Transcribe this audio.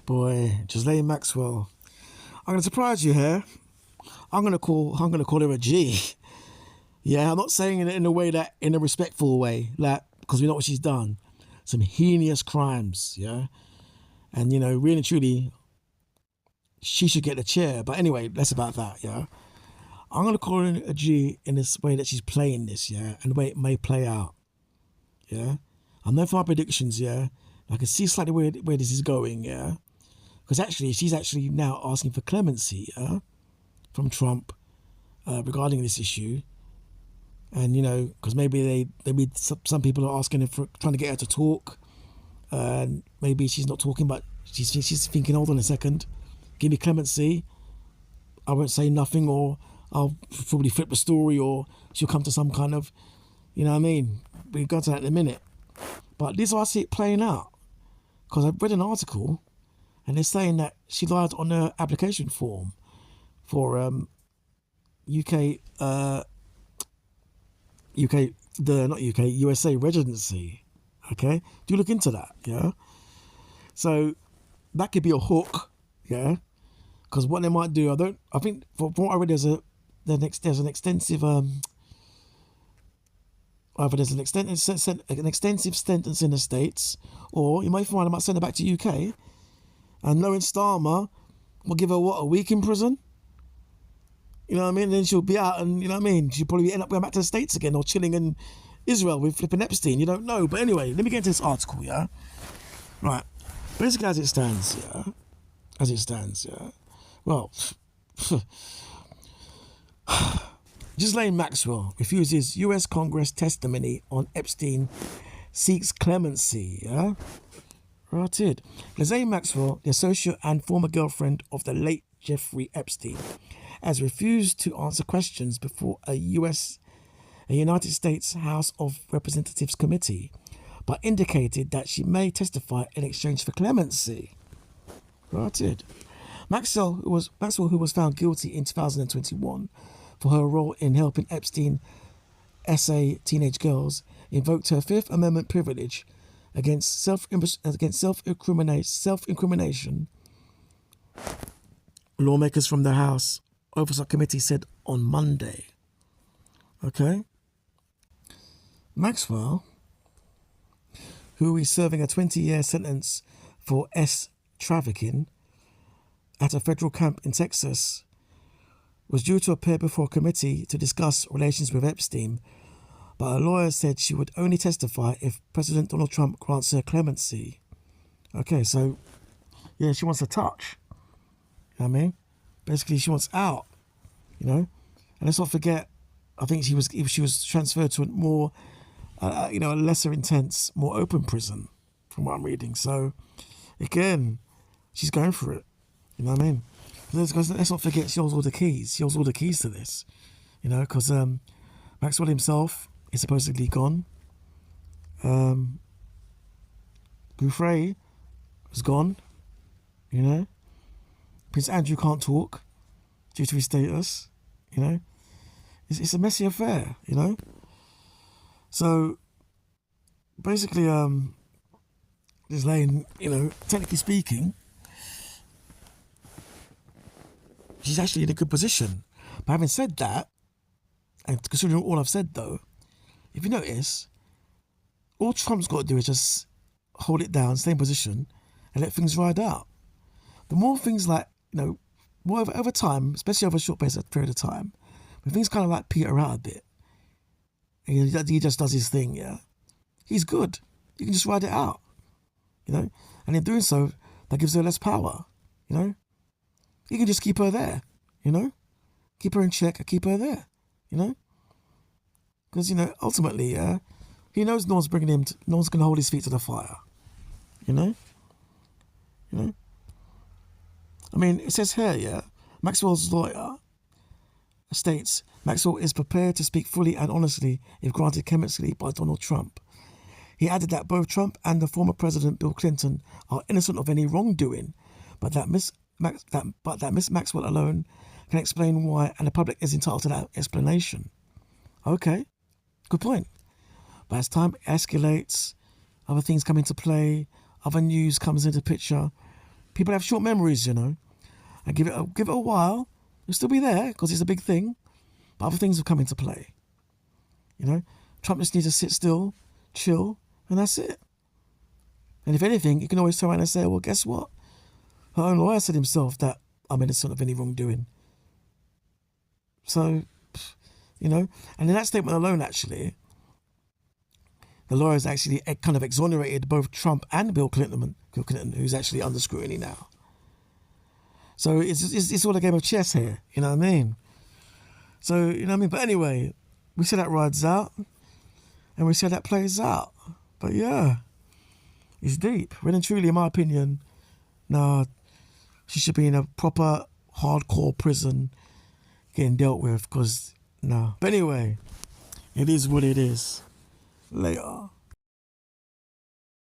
Boy, Ghislaine Maxwell. I'm gonna surprise you here. I'm gonna call her a G. Yeah, I'm not saying it in a way that in a respectful way, like because we know what she's done. Some heinous crimes, yeah. And really and truly, she should get the chair. But anyway, less about that, yeah. I'm gonna call her a G in this way that she's playing this, yeah, and the way it may play out. Yeah. I know for my predictions, yeah. I can see slightly where this is going, yeah. Because she's actually now asking for clemency, yeah, from Trump regarding this issue. And because maybe some people are asking her for trying to get her to talk, and maybe she's not talking, but she's thinking, hold on a second, give me clemency. I won't say nothing, or I'll probably flip the story, or she'll come to some kind of, you know what I mean? We'll go to that in a minute. But this is how I see it playing out. Because I've read an article, and they're saying that she lied on her application form for USA residency. Okay, do look into that. Yeah, so that could be a hook. Yeah, because what they might do, I think from what I read, there's an extensive either there's an extensive sentence in the States, or you might find they might send her back to UK, and knowing Starmer will give her a week in prison. You know what I mean? And then she'll be out, and you know what I mean? She'll probably end up going back to the States again, or chilling in Israel with flipping Epstein. You don't know. But anyway, let me get into this article, yeah? Right. Basically, as it stands, yeah? Well, Ghislaine Maxwell refuses US Congress testimony on Epstein, seeks clemency, yeah? Right it. Ghislaine Maxwell, the associate and former girlfriend of the late Jeffrey Epstein, has refused to answer questions before a United States House of Representatives committee, but indicated that she may testify in exchange for clemency. Right it. Maxwell, who was found guilty in 2021 for her role in helping Epstein SA teenage girls, invoked her Fifth Amendment privilege against self-incrimination. Lawmakers from the House Oversight Committee said on Monday. Okay. Maxwell, who is serving a 20-year sentence for trafficking at a federal camp in Texas, was due to appear before a committee to discuss relations with Epstein, but her lawyer said she would only testify if President Donald Trump grants her clemency. Okay, so, yeah, she wants a touch. You know what I mean? Basically, she wants out, And let's not forget, I think she was transferred to a more, a lesser intense, more open prison, from what I'm reading. So, again, she's going for it. You know what I mean? Let's not forget she holds all the keys. She holds all the keys to this. Because Maxwell himself is supposedly gone. Gouffre is gone. Prince Andrew can't talk due to his status. It's a messy affair. So basically, Ghislaine, technically speaking, she's actually in a good position. But having said that, and considering all I've said though, if you notice, all Trump's got to do is just hold it down, stay in position, and let things ride out. The more things more over time, especially over a short period of time, when things kind of peter out a bit, and he just does his thing, yeah, he's good. You can just ride it out, and in doing so, that gives her less power, You can just keep her there, keep her in check, keep her there, because ultimately, he knows no one's going to hold his feet to the fire, I mean, it says here, yeah, Maxwell's lawyer states Maxwell is prepared to speak fully and honestly if granted clemency by Donald Trump. He added that both Trump and the former President Bill Clinton are innocent of any wrongdoing, but that Miss Maxwell alone can explain why, and the public is entitled to that explanation. Okay, good point. But as time escalates, other things come into play, other news comes into the picture, people have short memories, you know. And give it a while, it'll still be there because it's a big thing. But other things will come into play. You know, Trump just needs to sit still, chill, and that's it. And if anything, you can always turn around and say, well, guess what? Her own lawyer said himself that I'm innocent of any wrongdoing. So, you know, and in that statement alone, actually, the lawyers actually kind of exonerated both Trump and Bill Clinton, who's actually under scrutiny now. So it's all a game of chess here, you know what I mean? So, you know what I mean? But anyway, we see that rides out, and we see that plays out. But yeah, it's deep. Really and truly, in my opinion, nah, she should be in a proper, hardcore prison getting dealt with, because, nah. But anyway, it is what it is. Later.